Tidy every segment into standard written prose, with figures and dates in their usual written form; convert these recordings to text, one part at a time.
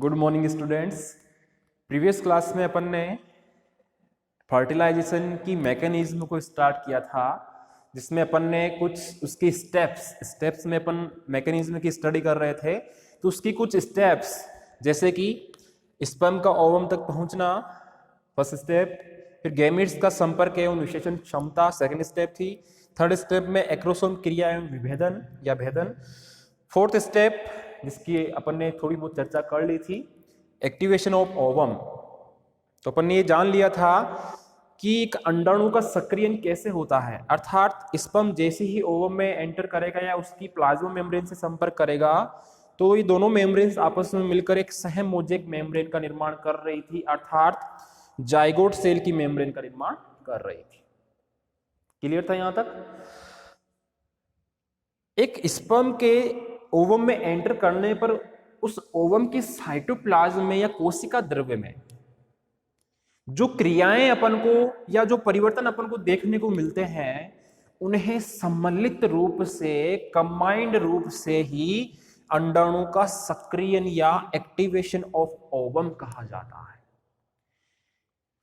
Good morning students. Previous class में अपन ने fertilisation की मैकेनिज्म को स्टार्ट किया था, जिसमें अपन ने कुछ उसकी स्टेप्स में अपन मैकेनिज्म की स्टडी कर रहे थे। तो उसकी कुछ स्टेप्स जैसे कि स्पर्म का ओवम तक पहुंचना फर्स्ट स्टेप, फिर गैमीट्स का संपर्क एवं निषेचन क्षमता सेकंड स्टेप थी। थर्ड स्टेप में एक्रोसोम क्रिया एवं विभेदन या भेदन। फोर्थ स्टेप जिसकी अपन ने थोड़ी बहुत चर्चा कर ली थी, एक्टिवेशन ऑफ ओवम। तो अपन ने ये जान लिया था कि एक अंडाणु का सक्रियण कैसे होता है, अर्थात स्पर्म जैसे ही ओवम में एंटर करेगा या उसकी प्लाज्मा मेम्ब्रेन से संपर्क करेगा तो ये दोनों मेम्ब्रेन्स आपस में मिलकर एक सहमोजेक मेम्ब्रेन का निर्माण कर रही थी, अर्थात जाइगोट सेल की मेम्ब्रेन का निर्माण कर रही थी। क्लियर था यहां तक? एक स्पर्म के ओवम में एंटर करने पर उस ओवम की साइटोप्लाज्म में या कोशिका द्रव्य में जो क्रियाएं अपन को या जो परिवर्तन अपन को देखने को मिलते हैं उन्हें सम्मिलित रूप से, कंबाइंड रूप से ही अंडाणु का सक्रियण या एक्टिवेशन ऑफ ओवम कहा जाता है।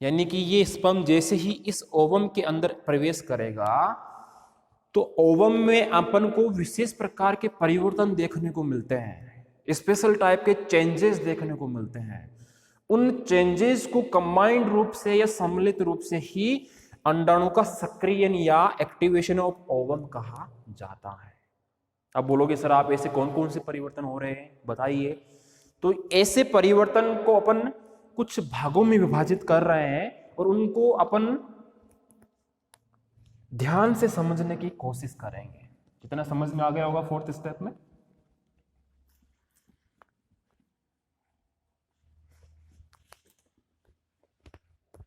यानी कि ये स्पर्म जैसे ही इस ओवम के अंदर प्रवेश करेगा तो ओवम में अपन को विशेष प्रकार के परिवर्तन देखने को मिलते हैं, स्पेशल टाइप के चेंजेस देखने को मिलते हैं। उन चेंजेस को कंबाइंड रूप से या सम्मिलित रूप से ही अंडाणु का सक्रियण या एक्टिवेशन ऑफ ओवम कहा जाता है। अब बोलोगे सर आप ऐसे कौन कौन से परिवर्तन हो रहे हैं बताइए। तो ऐसे परिवर्तन को अपन कुछ भागों में विभाजित कर रहे हैं और उनको अपन ध्यान से समझने की कोशिश करेंगे। कितना समझ में आ गया होगा फोर्थ स्टेप में?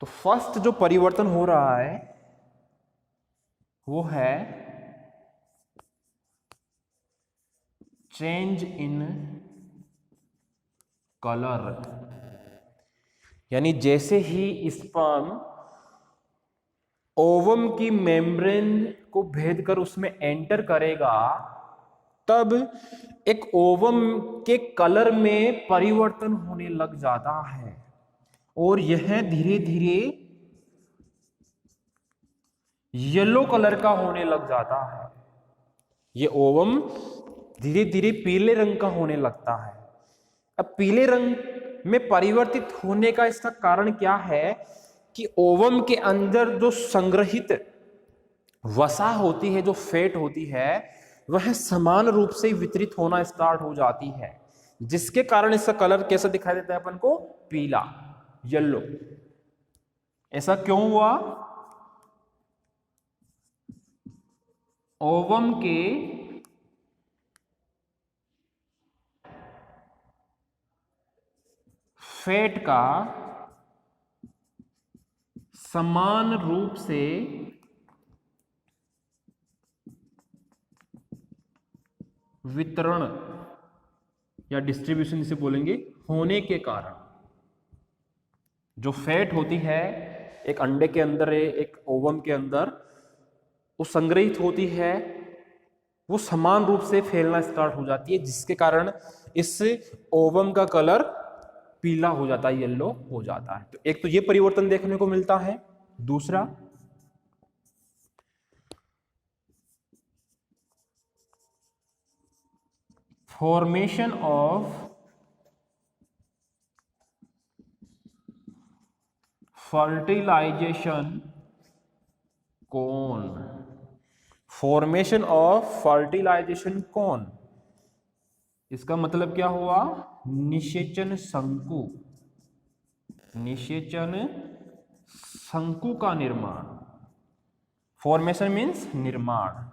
तो फर्स्ट जो परिवर्तन हो रहा है वो है चेंज इन कलर। यानी जैसे ही स्पर्म ओवम की मेम्ब्रेन को भेद कर उसमें एंटर करेगा तब एक ओवम के कलर में परिवर्तन होने लग जाता है और यह धीरे धीरे येलो कलर का होने लग जाता है। यह ओवम धीरे धीरे पीले रंग का होने लगता है। अब पीले रंग में परिवर्तित होने का इसका कारण क्या है कि ओवम के अंदर जो संग्रहित वसा होती है, जो फैट होती है, वह समान रूप से वितरित होना स्टार्ट हो जाती है, जिसके कारण इसका कलर कैसा दिखाई देता है अपन को? पीला, येलो। ऐसा क्यों हुआ? ओवम के फैट का समान रूप से वितरण या डिस्ट्रीब्यूशन इसे बोलेंगे होने के कारण जो फैट होती है एक अंडे के अंदर, एक ओवम के अंदर, वो संग्रहित होती है, वो समान रूप से फैलना स्टार्ट हो जाती है, जिसके कारण इस ओवम का कलर पीला हो जाता है, येलो हो जाता है। तो एक तो ये परिवर्तन देखने को मिलता है। दूसरा, formation of fertilisation cone. Formation of fertilisation cone, इसका मतलब क्या हुआ? निषेचन शंकु। निषेचन शंकु का निर्माण। फॉर्मेशन मीन्स निर्माण,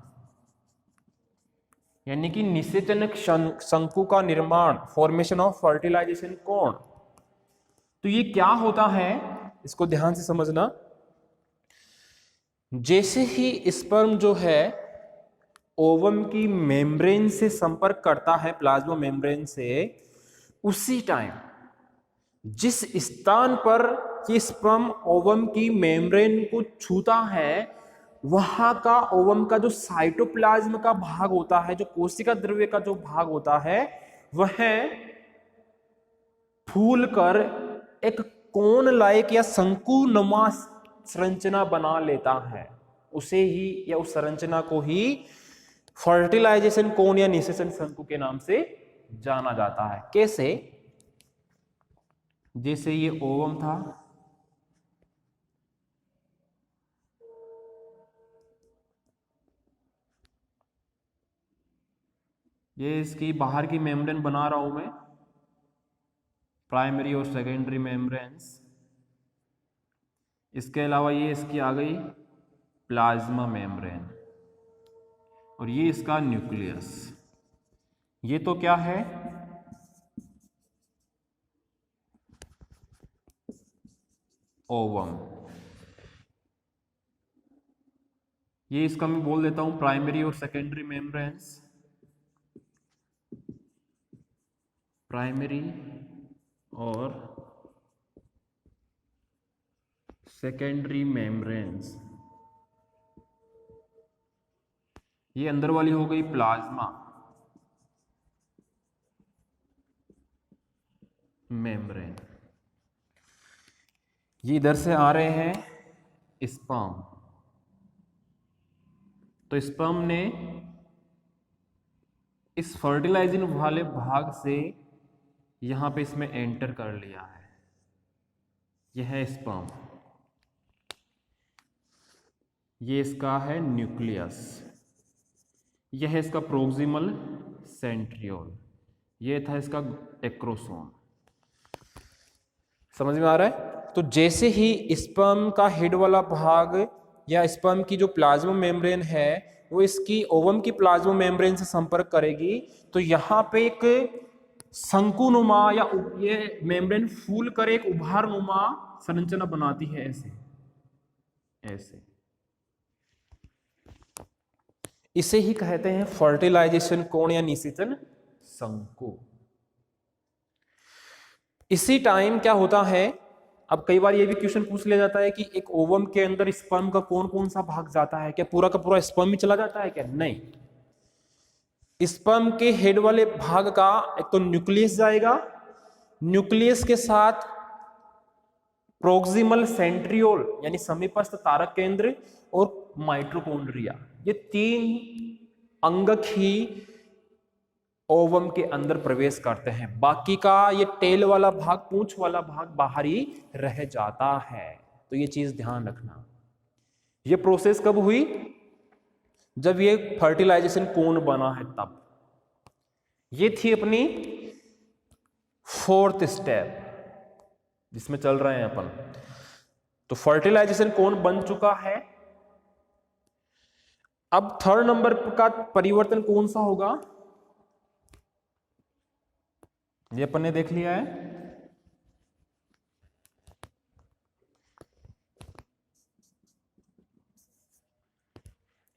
यानी कि निषेचन शंकु का निर्माण, फॉर्मेशन ऑफ फर्टिलाइजेशन कोन। तो ये क्या होता है इसको ध्यान से समझना। जैसे ही स्पर्म जो है ओवम की मेम्ब्रेन से संपर्क करता है, प्लाज्मा मेम्ब्रेन से, उसी टाइम जिस स्थान पर ये स्पर्म ओवम की मेम्ब्रेन को छूता है वहां का ओवम का जो साइटोप्लाज्म का भाग होता है, जो कोशिका द्रव्य का जो भाग होता है, वह फूल कर एक कोन लायक या शंकुनुमा संरचना बना लेता है, उसे ही या उस संरचना को ही फर्टिलाइजेशन कोन या निषेचन शंकु के नाम से जाना जाता है। कैसे? जैसे ये ओवम था, ये इसकी बाहर की मेम्ब्रेन बना रहा हूं मैं, प्राइमरी और सेकेंडरी मेम्ब्रेन्स। इसके अलावा ये इसकी आ गई प्लाज्मा मेम्ब्रेन, और ये इसका न्यूक्लियस। ये तो क्या है? ओवम। ये इसका मैं बोल देता हूं प्राइमरी और सेकेंडरी मेम्ब्रेन्स। प्राइमरी और सेकेंडरी मेम्ब्रेन्स। ये अंदर वाली हो गई प्लाज्मा मेम्ब्रेन। ये इधर से आ रहे हैं स्पर्म। तो स्पर्म ने इस फर्टिलाइजिंग वाले भाग से यहां पे इसमें एंटर कर लिया है। यह है स्पर्म, ये इसका है न्यूक्लियस, यह है इसका प्रोक्सिमल सेंट्रियोल, ये था इसका एक्रोसोम। समझ में आ रहा है? तो जैसे ही स्पर्म का हेड वाला भाग या स्पर्म की जो प्लाज्मा मेम्ब्रेन है वो इसकी ओवम की प्लाज्मा मेम्ब्रेन से संपर्क करेगी, तो यहाँ पे एक शंकुनुमा या ये मेम्ब्रेन फूल कर एक उभारनुमा संरचना बनाती है, ऐसे ऐसे। इसे ही कहते हैं फर्टिलाइजेशन कोण या निषेचन शंकु। इसी टाइम क्या होता है, अब कई बार ये भी क्वेश्चन पूछ लिया जाता है कि एक ओवम के अंदर स्पर्म का कौन कौन सा भाग जाता है, क्या पूरा का पूरा स्पर्म ही चला जाता है क्या? नहीं, स्पर्म के हेड वाले भाग का एक तो न्यूक्लियस जाएगा, न्यूक्लियस के साथ प्रोक्सिमल सेंट्रियोल यानी समीपस्थ तारक केंद्र और माइटोकॉन्ड्रिया, ये तीन अंगक ही ओवम के अंदर प्रवेश करते हैं। बाकी का ये टेल वाला भाग, पूंछ वाला भाग बाहर ही रह जाता है। तो ये चीज ध्यान रखना। ये प्रोसेस कब हुई? जब ये फर्टिलाइजेशन कोन बना है तब। ये थी अपनी फोर्थ स्टेप जिसमें चल रहे हैं अपन। तो फर्टिलाइजेशन कोन बन चुका है। अब थर्ड नंबर का परिवर्तन कौन सा होगा, ये अपन ने देख लिया है।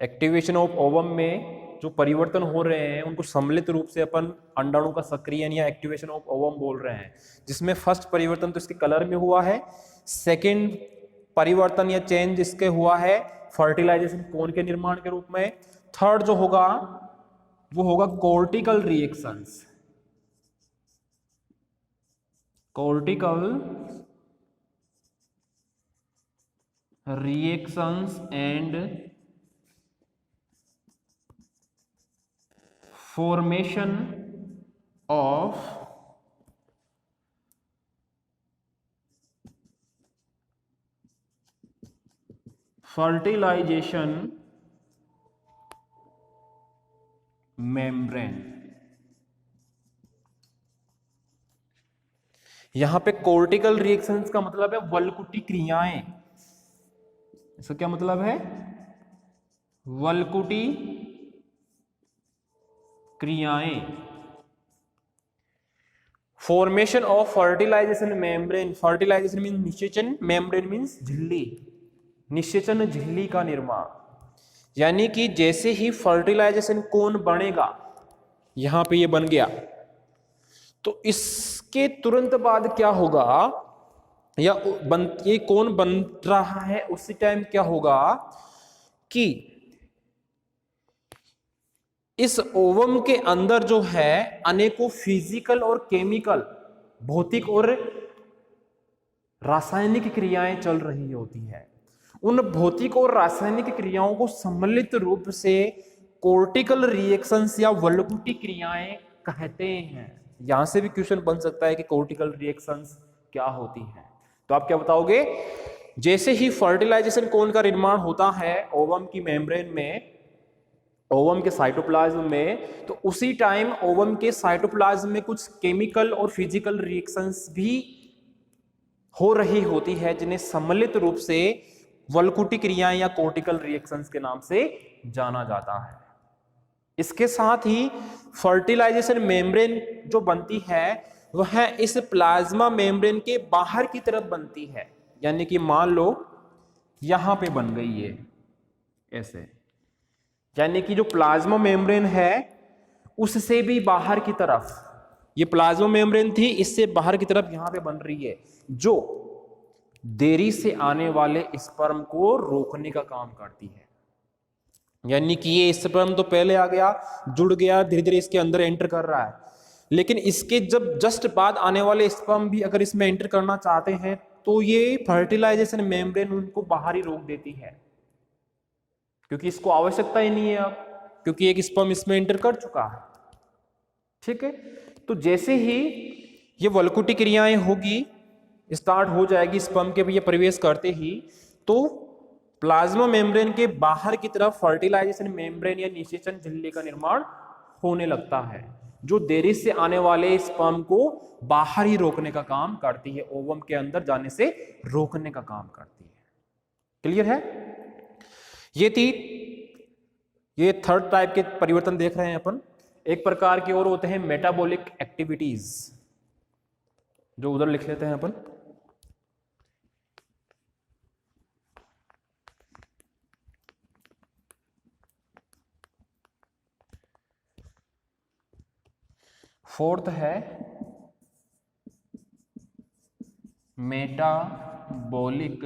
एक्टिवेशन ऑफ ओवम में जो परिवर्तन हो रहे हैं उनको सम्मिलित रूप से अपन अंडाणु का सक्रियण या एक्टिवेशन ऑफ ओवम बोल रहे हैं, जिसमें फर्स्ट परिवर्तन तो इसके कलर में हुआ है, सेकंड परिवर्तन या चेंज इसके हुआ है फर्टिलाइजेशन कोन के निर्माण के रूप में, थर्ड जो होगा वो होगा cortical reactions. cortical reactions and formation of fertilization membrane। यहां पे कोर्टिकल रिएक्शंस का मतलब है वलकुटी क्रियाएं। इसका क्या मतलब है? वलकुटी क्रियाएं। Formation of fertilization membrane, fertilization mean निषेचन, मेम्ब्रेन मीन्स झिल्ली, निषेचन झिल्ली का निर्माण। यानी कि जैसे ही फर्टिलाइजेशन कोन बनेगा, यहां पे ये बन गया, तो इसके तुरंत बाद क्या होगा, या ये कौन बन रहा है उसी टाइम क्या होगा कि इस ओवम के अंदर जो है अनेकों फिजिकल और केमिकल भौतिक और रासायनिक क्रियाएं चल रही होती है। उन भौतिक और रासायनिक क्रियाओं को सम्मिलित रूप से कोर्टिकल रिएक्शंस या वल्कुटी क्रियाएं कहते हैं। यहां से भी क्वेश्चन बन सकता है कि कोर्टिकल रिएक्शंस क्या होती हैं। तो आप क्या बताओगे? जैसे ही फर्टिलाइजेशन कोन का निर्माण होता है ओवम की मेम्ब्रेन में, ओवम के साइटोप्लाज्म में, तो उसी टाइम ओवम के साइटोप्लाज्म में कुछ केमिकल और फिजिकल रिएक्शंस भी हो रही होती है, जिन्हें सम्मिलित रूप से वल्कुटी क्रियाएं या कोर्टिकल रिएक्शंस के नाम से जाना जाता है। इसके साथ ही फर्टिलाइजेशन मेम्ब्रेन जो बनती है वह इस प्लाज्मा मेम्ब्रेन के बाहर की तरफ बनती है। यानी कि मान लो यहां पे बन गई है ऐसे, यानी कि जो प्लाज्मा मेम्ब्रेन है उससे भी बाहर की तरफ, ये प्लाज्मा मेम्ब्रेन थी, इससे बाहर की तरफ यहां पे बन रही है, जो देरी से आने वाले स्पर्म को रोकने का काम करती है। यानी कि ये स्पर्म तो पहले आ गया, जुड़ गया, धीरे धीरे इसके अंदर एंटर कर रहा है, लेकिन इसके जब जस्ट बाद आने वाले स्पर्म भी अगर इसमें एंटर करना चाहते हैं तो ये फर्टिलाइजेशन मेम्ब्रेन उनको बाहर ही रोक देती है, क्योंकि इसको आवश्यकता ही नहीं है अब, क्योंकि एक स्पर्म इसमें एंटर कर चुका है। ठीक है, तो जैसे ही ये वल्कुटी क्रियाएं होगी, स्टार्ट हो जाएगी स्पर्म के भी ये प्रवेश करते ही, तो प्लाज्मा मेम्ब्रेन के बाहर की तरफ फर्टिलाइजेशन मेम्ब्रेन या निषेचन झिल्ली का निर्माण होने लगता है, जो देरी से आने वाले स्पर्म को बाहर ही रोकने का काम करती है, ओवम के अंदर जाने से रोकने का काम करती है। क्लियर है? ये थर्ड टाइप के परिवर्तन देख रहे हैं अपन। एक प्रकार के और होते हैं मेटाबॉलिक एक्टिविटीज, जो उधर लिख लेते हैं अपन। फोर्थ है मेटाबॉलिक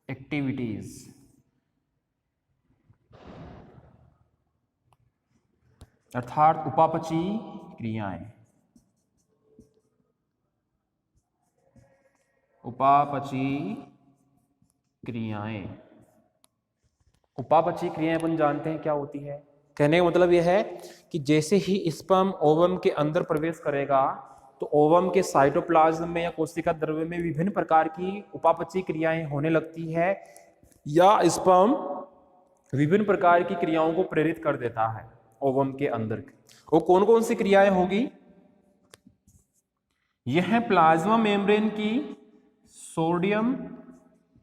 एक्टिविटीज। अर्थात उपापचयी क्रियाएं। उपापचयी क्रियाएं, उपापचयी क्रियाएं अपन जानते हैं क्या होती है। कहने का मतलब यह है कि जैसे ही स्पर्म ओवम के अंदर प्रवेश करेगा तो ओवम के साइटोप्लाज्म में या कोशिका द्रव्य में विभिन्न प्रकार की उपापचयी क्रियाएं होने लगती है, या स्पर्म विभिन्न प्रकार की क्रियाओं को प्रेरित कर देता है ओवम के अंदर। वो कौन कौन सी क्रियाएं होगी? यह प्लाज्मा मेम्ब्रेन की सोडियम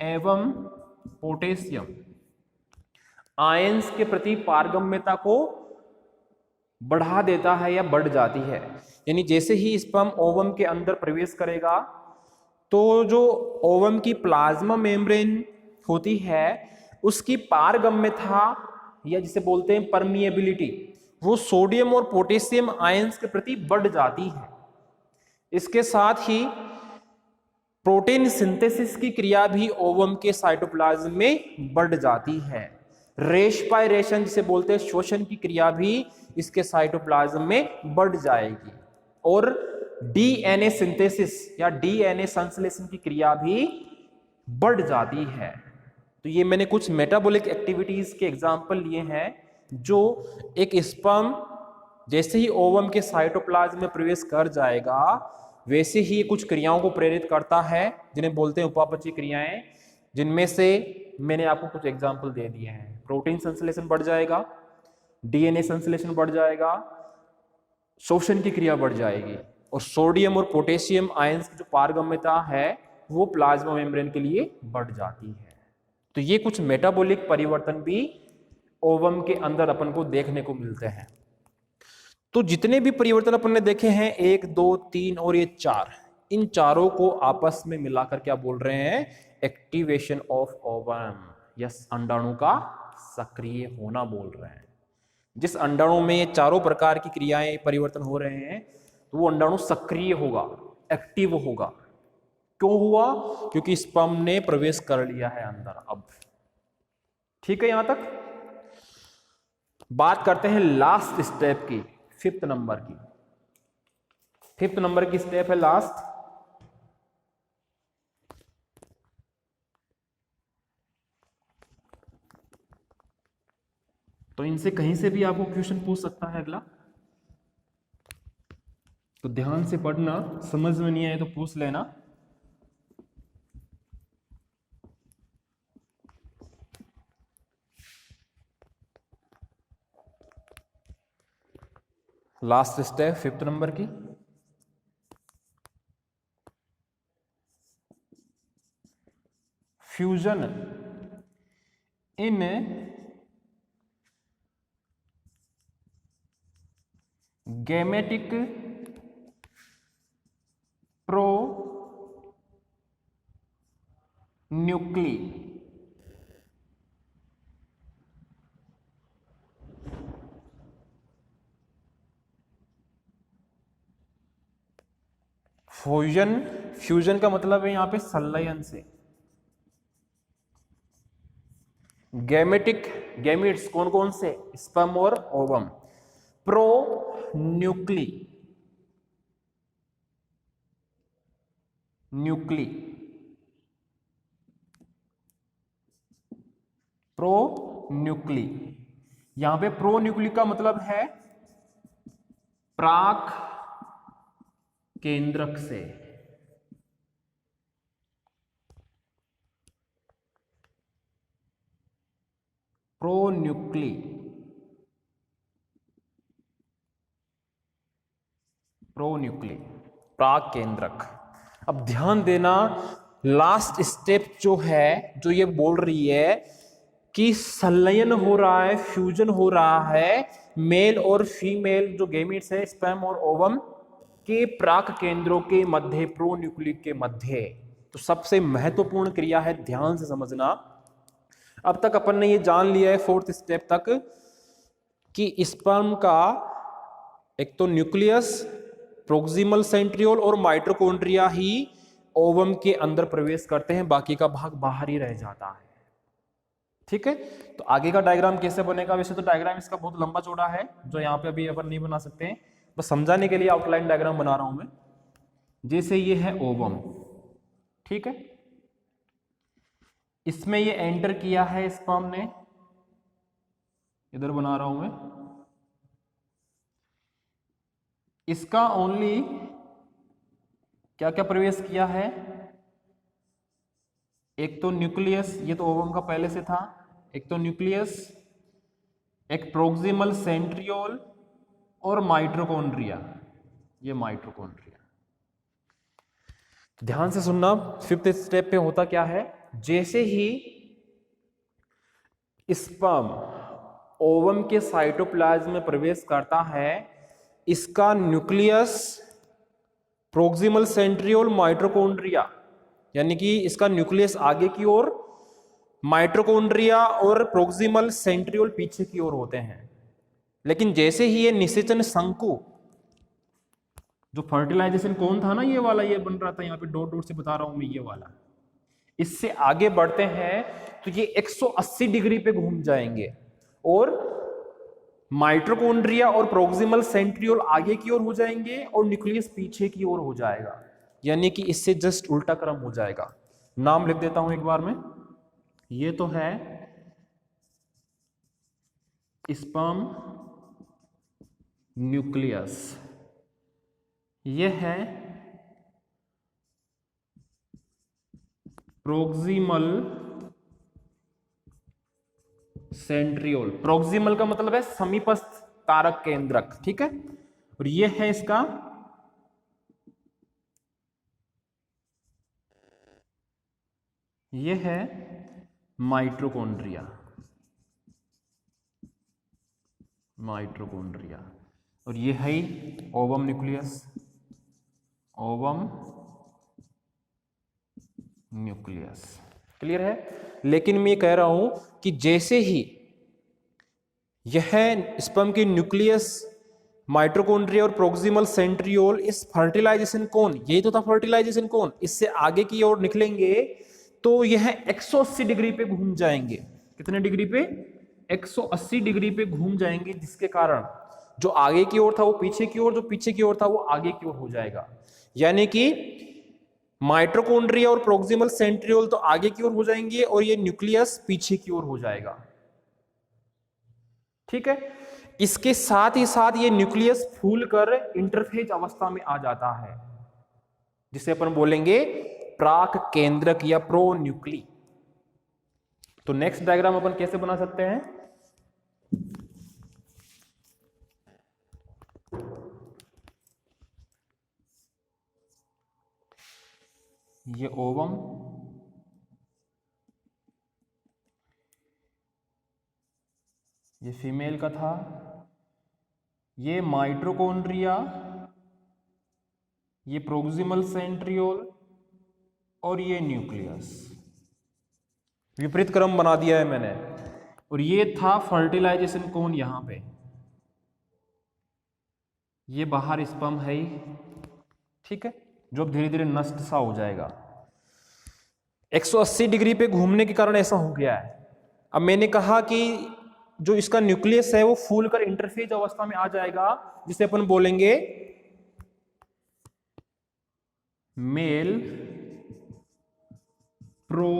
एवं पोटेशियम आयंस के प्रति पारगम्यता को बढ़ा देता है या बढ़ जाती है। यानी जैसे ही स्पर्म ओवम के अंदर प्रवेश करेगा तो जो ओवम की प्लाज्मा मेम्ब्रेन होती है उसकी पारगम्यता या जिसे बोलते हैं परमिएबिलिटी, वो सोडियम और पोटेशियम आयंस के प्रति बढ़ जाती है। इसके साथ ही प्रोटीन सिंथेसिस की क्रिया भी ओवम के साइटोप्लाज्म में बढ़ जाती है। रेस्पायरेशन जिसे बोलते हैं श्वसन की क्रिया भी इसके साइटोप्लाज्म में बढ़ जाएगी, और डीएनए सिंथेसिस या डीएनए संश्लेषण की क्रिया भी बढ़ जाती है। तो ये मैंने कुछ मेटाबॉलिक एक्टिविटीज के एग्जांपल लिए हैं, जो एक स्पर्म जैसे ही ओवम के साइटोप्लाज्म में प्रवेश कर जाएगा वैसे ही कुछ क्रियाओं को प्रेरित करता है, जिन्हें बोलते हैं उपापचयी क्रियाएं, जिनमें से मैंने आपको कुछ एग्जाम्पल दे दिए हैं। प्रोटीन संश्लेषण बढ़ जाएगा, डीएनए संश्लेषण बढ़ जाएगा, श्वसन की क्रिया बढ़ जाएगी, और सोडियम और पोटेशियम आयंस की जो पारगम्यता है वो प्लाज्मा मेम्ब्रेन के लिए बढ़ जाती है। तो ये कुछ मेटाबॉलिक परिवर्तन भी ओवम के अंदर अपन को देखने को मिलते हैं। तो जितने भी परिवर्तन अपन ने देखे हैं 1, 2, 3 और ये 4, इन चारों को आपस में मिलाकर क्या बोल रहे हैं? एक्टिवेशन ऑफ ओवम, या अंडाणु का सक्रिय होना बोल रहे हैं। जिस अंडाणु में ये चारों प्रकार की क्रियाएं परिवर्तन हो रहे हैं तो वो अंडाणु सक्रिय होगा, एक्टिव होगा। क्यों हुआ? क्योंकि स्पर्म ने प्रवेश कर लिया है अंदर। अब ठीक है, यहां तक बात करते हैं लास्ट स्टेप की, फिफ्थ नंबर की स्टेप है लास्ट। तो इनसे कहीं से भी आपको क्वेश्चन पूछ सकता है अगला, तो ध्यान से पढ़ना, समझ में नहीं आए तो पूछ लेना। लास्ट स्टेप फिफ्थ नंबर की, फ्यूजन इन गैमेटिक प्रो न्यूक्ली। फ्यूजन का मतलब है यहां पे संलयन से। गैमेट्स कौन कौन से, स्पर्म और ओवम। प्रो न्यूक्ली यहां पे प्रो न्यूक्ली का मतलब है प्राक केंद्रक से। प्रो न्यूक्ली प्राक केंद्रक। अब ध्यान देना, लास्ट स्टेप जो है, जो ये बोल रही है कि संलयन हो रहा है, फ्यूजन हो रहा है मेल और फीमेल जो गैमेट्स है, स्पर्म और ओवम के प्राक केंद्रों के मध्य, प्रो न्यूक्ली के मध्य। तो सबसे महत्वपूर्ण क्रिया है, ध्यान से समझना। अब तक अपन ने ये जान लिया है फोर्थ स्टेप तक कि स्पर्म का एक तो न्यूक्लियस, प्रोक्सिमल सेंट्रियोल और माइटोकॉन्ड्रिया ही ओवम के अंदर प्रवेश करते हैं, बाकी का भाग बाहर ही रह जाता है। ठीक है, तो आगे का डायग्राम कैसे बनेगा, वैसे तो डायग्राम इसका बहुत लंबा चौड़ा है, जो यहाँ पे अभी अपन नहीं बना सकते हैं, बस समझाने के लिए आउटलाइन डायग्राम बना रहा हूं मैं। जैसे ये है ओवम, ठीक है, इसमें ये एंटर किया है स्पर्म ने, इधर बना रहा हूं मैं, इसका ओनली क्या क्या प्रवेश किया है, एक तो न्यूक्लियस, ये तो ओवम का पहले से था, एक तो न्यूक्लियस, एक प्रोक्सिमल सेंट्रियोल और माइटोकॉन्ड्रिया, ये माइटोकॉन्ड्रिया। ध्यान से सुनना, फिफ्थ स्टेप पे होता क्या है, जैसे ही स्पर्म ओवम के साइटोप्लाज्म में प्रवेश करता है, इसका न्यूक्लियस, प्रोक्सिमल सेंट्रियोल, माइटोकॉन्ड्रिया, यानी कि इसका न्यूक्लियस आगे की ओर, माइटोकॉन्ड्रिया और प्रोक्सिमल सेंट्रियोल पीछे की ओर होते हैं। लेकिन जैसे ही ये निषेचन शंकु, जो फर्टिलाइजेशन कौन था ना, ये वाला, ये बन रहा था यहाँ पे डॉट डॉट से बता रहा हूं मैं, ये वाला, इससे आगे बढ़ते हैं तो ये 180 डिग्री पे घूम जाएंगे और माइटोकॉन्ड्रिया और प्रोक्सिमल सेंट्रियोल आगे की ओर हो जाएंगे और न्यूक्लियस पीछे की ओर हो जाएगा, यानी कि इससे जस्ट उल्टा क्रम हो जाएगा। नाम लिख देता हूं एक बार में, ये तो है स्पर्म न्यूक्लियस, ये है प्रोक्सिमल सेंट्रियोल। प्रोक्सिमल का मतलब है समीपस्थ कारक केंद्रक, ठीक है, और ये है इसका ये है माइटोकॉन्ड्रिया, और ये है ओवम न्यूक्लियस, क्लियर है। लेकिन मैं कह रहा हूं कि जैसे ही यह स्पर्म की न्यूक्लियस, माइटोकॉन्ड्रिया और प्रोक्सिमल सेंट्रियोल इस फर्टिलाइजेशन कोन, यही तो था फर्टिलाइजेशन कोन, इससे आगे की ओर निकलेंगे तो यह 180 डिग्री पे घूम जाएंगे। कितने डिग्री पे? 180 डिग्री पे घूम जाएंगे, जिसके कारण जो आगे की ओर था वो पीछे की ओर, जो पीछे की ओर था वो आगे की ओर हो जाएगा। यानी कि माइटोकॉन्ड्रिया और प्रोक्सिमल सेंट्रियोल तो आगे की ओर हो जाएंगे और ये न्यूक्लियस पीछे की ओर हो जाएगा। ठीक है, इसके साथ ही साथ ये न्यूक्लियस फूलकर इंटरफेज अवस्था में आ जाता है, जिसे अपन बोलेंगे प्राक केंद्रक या प्रो न्यूक्ली। तो नेक्स्ट डायग्राम अपन कैसे बना सकते हैं? ये ओवम, ये फीमेल का था, ये माइटोकॉन्ड्रिया, ये प्रोक्सिमल सेंट्रियोल और ये न्यूक्लियस। विपरीत क्रम बना दिया है मैंने। और ये था फर्टिलाइजेशन कोन यहां पे, ये बाहर स्पर्म है ही, ठीक है, जो अब धीरे धीरे नष्ट सा हो जाएगा। 180 डिग्री पे घूमने के कारण ऐसा हो गया है। अब मैंने कहा कि जो इसका न्यूक्लियस है वो फूलकर इंटरफेज अवस्था में आ जाएगा, जिसे अपन बोलेंगे मेल प्रो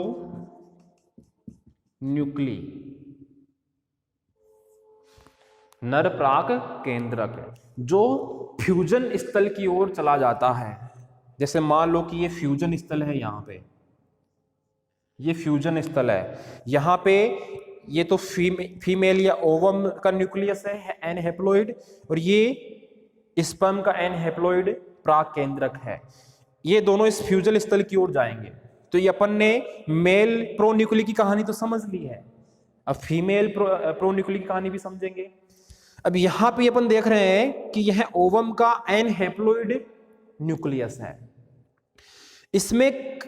न्यूक्ली, नर प्राक केंद्रक, जो फ्यूजन स्थल की ओर चला जाता है। जैसे मान लो कि ये फ्यूजन स्थल है, यहां पे ये फ्यूजन स्थल है, यहां पे ये तो फीमेल या ओवम का न्यूक्लियस है एन हेप्लॉइड, और ये स्पर्म का एन हेप्लॉइड प्राक केंद्रक है। ये दोनों इस फ्यूजन स्थल की ओर जाएंगे। तो ये अपन ने मेल प्रो न्यूक्ली की कहानी तो समझ ली है, अब फीमेल प्रो न्यूक्ली की कहानी भी समझेंगे। अब यहां पे अपन देख रहे हैं कि यह ओवम का एन हेप्लॉइड न्यूक्लियस है। इसमें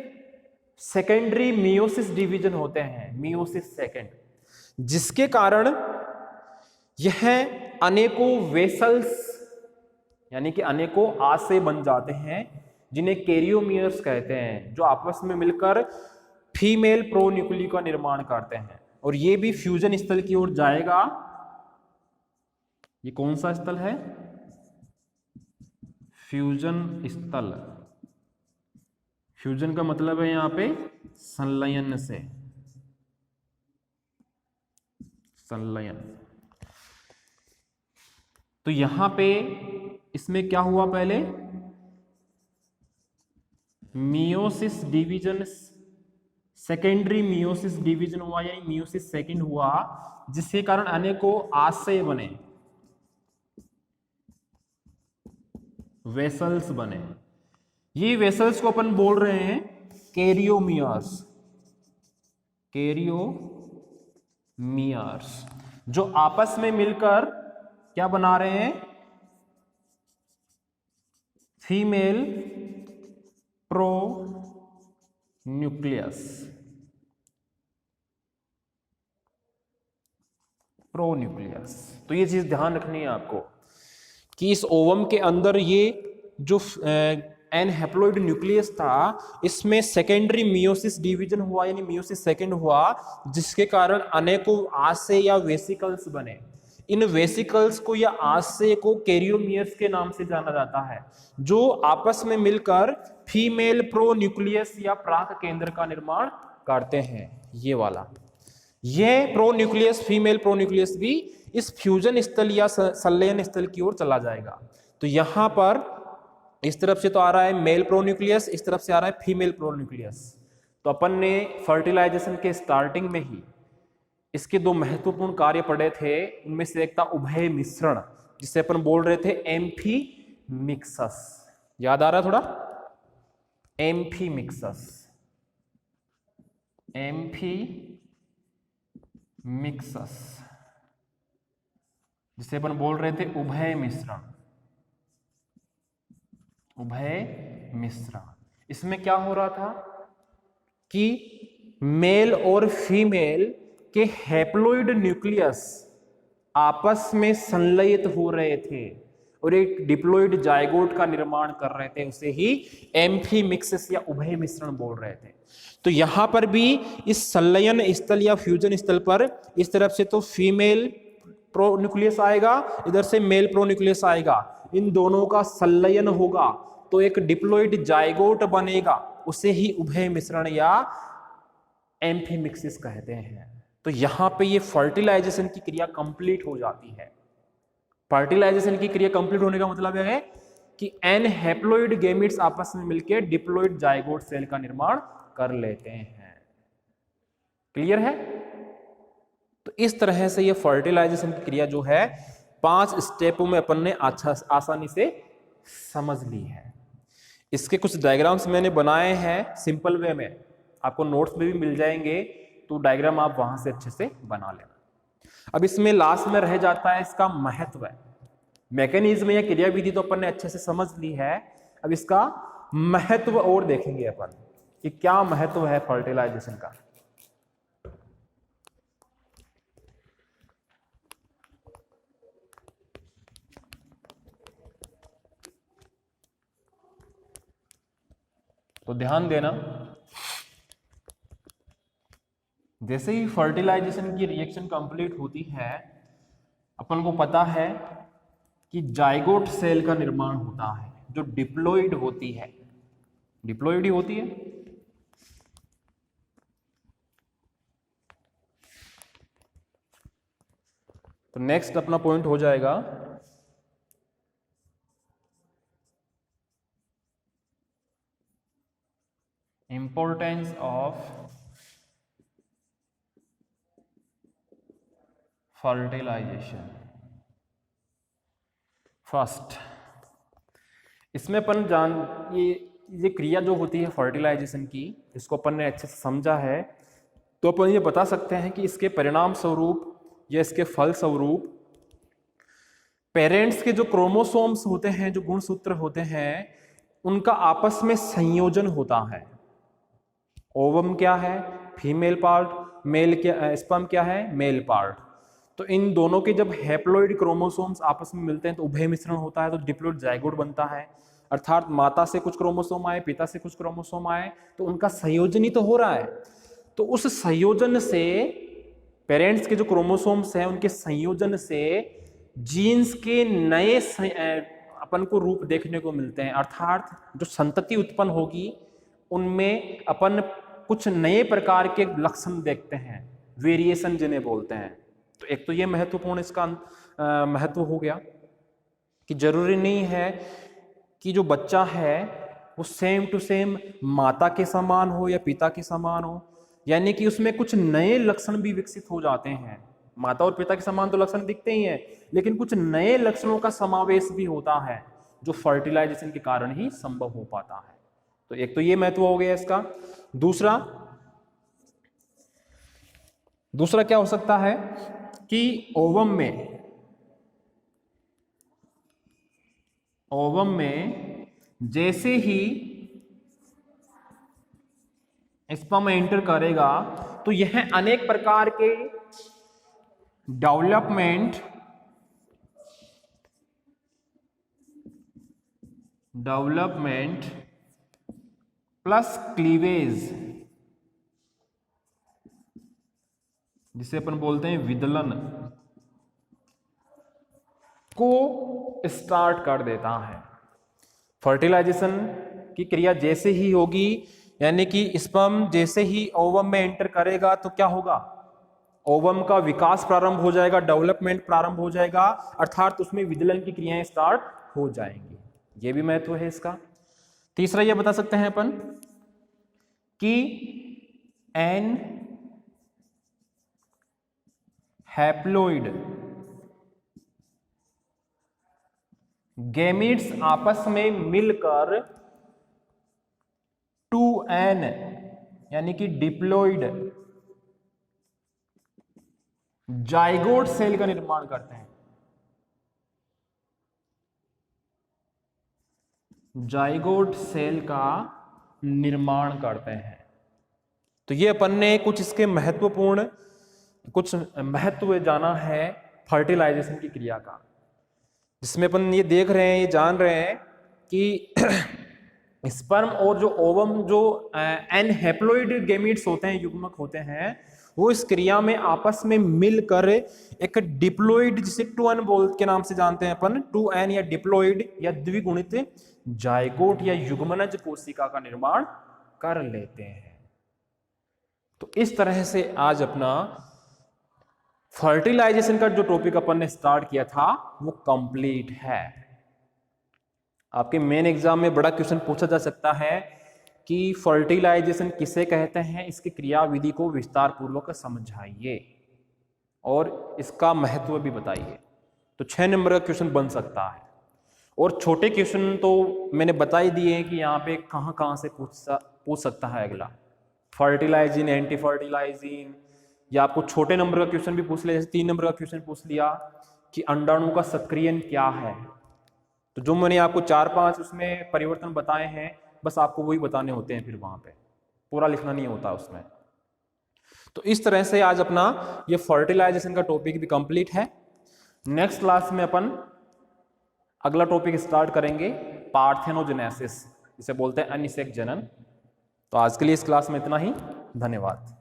सेकेंडरी मियोसिस डिवीजन होते हैं, मियोसिस सेकेंड, जिसके कारण यह अनेकों वेसल्स यानी कि अनेकों आशय बन जाते हैं, जिन्हें कैरियोमियर्स कहते हैं, जो आपस में मिलकर फीमेल प्रो न्यूक्ली का निर्माण करते हैं। और ये भी फ्यूजन स्थल की ओर जाएगा। ये कौन सा स्थल है? फ्यूजन स्थल। फ्यूजन का मतलब है यहां पे संलयन से, संलयन। तो यहां पे इसमें क्या हुआ? पहले meiosis division, secondary meiosis division हुआ, यानी मियोसिस सेकेंड हुआ, जिसके कारण अनेकों आशय बने, वेसल्स बने। ये वेसल्स को अपन बोल रहे हैं कैरियोमियर्स, कैरियोमियर्स, जो आपस में मिलकर क्या बना रहे हैं? Female pro nucleus, pro nucleus. तो ये चीज ध्यान रखनी है आपको कि इस ओवम के अंदर ये जो एन हेप्लॉइड न्यूक्लियस था, इसमें सेकेंडरी मियोसिस डिवीजन हुआ, यानी मियोसिस सेकेंड हुआ, जिसके कारण अनेकों आशय या वेसिकल्स बने। इन वेसिकल्स को या आशय को कैरियोमियर्स के नाम से जाना जाता है, जो आपस में मिलकर फीमेल प्रो न्यूक्लियस या प्राक केंद्र का निर्माण करते हैं। ये वाला, ये pro nucleus, female pro nucleus भी इस फ्यूजन स्थल या संलयन स्थल की ओर चला जाएगा। तो यहां पर इस तरफ से तो आ रहा है मेल प्रो न्यूक्लियस, इस तरफ से आ रहा है फीमेल प्रो न्यूक्लियस। तो अपन ने फर्टिलाइजेशन के स्टार्टिंग में ही इसके दो महत्वपूर्ण कार्य पढ़े थे। उनमें से एक था उभय मिश्रण, जिसे अपन बोल रहे थे एम्फीमिक्सस। याद आ रहा है थोड़ा? एम्फीमिक्सस, एम्फीमिक्सस, जिसे अपन बोल रहे थे उभय मिश्रण, उभय मिश्रण। इसमें क्या हो रहा था कि मेल और फीमेल के हैप्लॉइड न्यूक्लियस आपस में संलयित हो रहे थे और एक डिप्लॉइड जायगोट का निर्माण कर रहे थे। उसे ही एम्फीमिक्सिस या उभय मिश्रण बोल रहे थे। तो यहां पर भी इस संलयन स्थल या फ्यूजन स्थल पर इस तरफ से तो फीमेल प्रोन्यूक्लियस आएगा, इधर से मेल प्रोन्यूक्लियस आएगा, इन दोनों का संलयन होगा तो एक डिप्लॉइड जाइगोट बनेगा, उसे ही उभय मिश्रण या एम्फीमिक्सिस कहते हैं। तो यहां पे ये फर्टिलाइजेशन की क्रिया कंप्लीट हो जाती है। फर्टिलाइजेशन की क्रिया कंप्लीट होने का मतलब है कि एन हैप्लॉइड गैमेट्स आपस में मिलकर डिप्लॉइड जाइगोट सेल का निर्माण कर लेते हैं। क्लियर है? तो इस तरह से ये फर्टिलाइजेशन की क्रिया जो है 5 स्टेपों में अपन ने आसानी से समझ ली है। इसके कुछ डायग्राम्स मैंने बनाए हैं सिंपल वे में, आपको नोट्स में भी मिल जाएंगे, तो डायग्राम आप वहां से अच्छे से बना लेना। अब इसमें लास्ट में रह जाता है इसका महत्व। मैकेनिज्म या क्रिया विधि तो अपन ने अच्छे से समझ ली है, अब इसका महत्व और देखेंगे अपन कि क्या महत्व है फर्टिलाइजेशन का। तो ध्यान देना, जैसे ही फर्टिलाइजेशन की रिएक्शन कंप्लीट होती है, अपन को पता है कि जाइगोट सेल का निर्माण होता है जो डिप्लॉइड होती है, डिप्लॉइड ही होती है। तो नेक्स्ट अपना पॉइंट हो जाएगा इंपॉर्टेंस ऑफ फर्टिलाइजेशन। फर्स्ट, इसमें अपन ये क्रिया जो होती है फर्टिलाइजेशन की, इसको अपन ने अच्छे से समझा है, तो अपन ये बता सकते हैं कि इसके परिणाम स्वरूप या इसके फल स्वरूप पेरेंट्स के जो क्रोमोसोम्स होते हैं, जो गुणसूत्र होते हैं, उनका आपस में संयोजन होता है। ओवम क्या है? Female part. मेल क्या, स्पर्म क्या है? Male part. तो इन दोनों के जब हैप्लॉइड क्रोमोसोम्स आपस में मिलते हैं तो उभय मिश्रण होता है, तो डिप्लॉइड जाइगोट बनता है। अर्थात माता से कुछ क्रोमोसोम आए, पिता से कुछ क्रोमोसोम आए, तो उनका संयोजन ही तो हो रहा है। तो उस संयोजन से, पेरेंट्स के जो क्रोमोसोम्स हैं उनके संयोजन से जीन्स के नए अपन को रूप देखने को मिलते हैं। अर्थात जो संतति उत्पन्न होगी उनमें अपन कुछ नए प्रकार के लक्षण देखते हैं, वेरिएशन जिन्हें बोलते हैं। तो एक तो ये महत्वपूर्ण इसका महत्व हो गया कि जरूरी नहीं है कि जो बच्चा है वो सेम टू सेम माता के समान हो या पिता के समान हो, यानी कि उसमें कुछ नए लक्षण भी विकसित हो जाते हैं। माता और पिता के समान तो लक्षण दिखते ही हैं, लेकिन कुछ नए लक्षणों का समावेश भी होता है जो फर्टिलाइजेशन के कारण ही संभव हो पाता है। तो एक तो ये महत्व हो गया इसका। दूसरा क्या हो सकता है कि ओवम में जैसे ही स्पर्म एंटर करेगा तो यह अनेक प्रकार के डेवलपमेंट प्लस क्लीवेज, जिसे अपन बोलते हैं विदलन, को स्टार्ट कर देता है। फर्टिलाइजेशन की क्रिया जैसे ही होगी, यानी कि स्पर्म जैसे ही ओवम में एंटर करेगा तो क्या होगा? ओवम का विकास प्रारंभ हो जाएगा, डेवलपमेंट प्रारंभ हो जाएगा, अर्थात उसमें विदलन की क्रियाएं स्टार्ट हो जाएंगी। यह भी महत्व है इसका। तीसरा यह बता सकते हैं अपन कि एन हैप्लॉइड गैमीट्स आपस में मिलकर 2n यानी कि डिप्लॉइड जाइगोट सेल का निर्माण करते हैं। जाइगोट सेल का निर्माण करते हैं। तो ये अपन ने कुछ इसके कुछ महत्व जाना है फर्टिलाइजेशन की क्रिया का, जिसमें अपन ये देख रहे हैं, ये जान रहे हैं कि स्पर्म और जो ओवम जो एन हैप्लॉइड गैमीट्स होते हैं, युग्मक होते हैं, वो इस क्रिया में आपस में मिलकर एक डिप्लॉइड, जिसे 2n बोल के नाम से जानते हैं अपन, 2n या डिप्लॉइड या द्विगुणित जायगोट या युग्मनज कोशिका का निर्माण कर लेते हैं। तो इस तरह से आज अपना फर्टिलाइजेशन का जो टॉपिक अपन ने स्टार्ट किया था वो कंप्लीट है। आपके मेन एग्जाम में बड़ा क्वेश्चन पूछा जा सकता है कि फर्टिलाइजेशन किसे कहते हैं, इसकी क्रियाविधि को विस्तार पूर्वक समझाइए और इसका महत्व भी बताइए। तो 6 नंबर का क्वेश्चन बन सकता है। और छोटे क्वेश्चन तो मैंने बता ही दिए कि यहाँ पे कहाँ कहाँ से पूछ सकता है अगला, फर्टिलाइजिंग, एंटी फर्टिलाइजिंग, या आपको छोटे नंबर का क्वेश्चन भी पूछ लिया, जैसे 3 नंबर का क्वेश्चन पूछ लिया कि अंडाणु का सक्रियण क्या है। तो जो मैंने आपको 4-5 उसमें परिवर्तन बताए हैं, बस आपको वही बताने होते हैं, फिर वहां पे पूरा लिखना नहीं होता उसमें। तो इस तरह से आज अपना ये फर्टिलाइजेशन का टॉपिक भी कंप्लीट है। नेक्स्ट क्लास में अपन अगला टॉपिक स्टार्ट करेंगे, पार्थेनोजेनेसिस, जिसे बोलते हैं अनिषेक जनन। तो आज के लिए इस क्लास में इतना ही, धन्यवाद।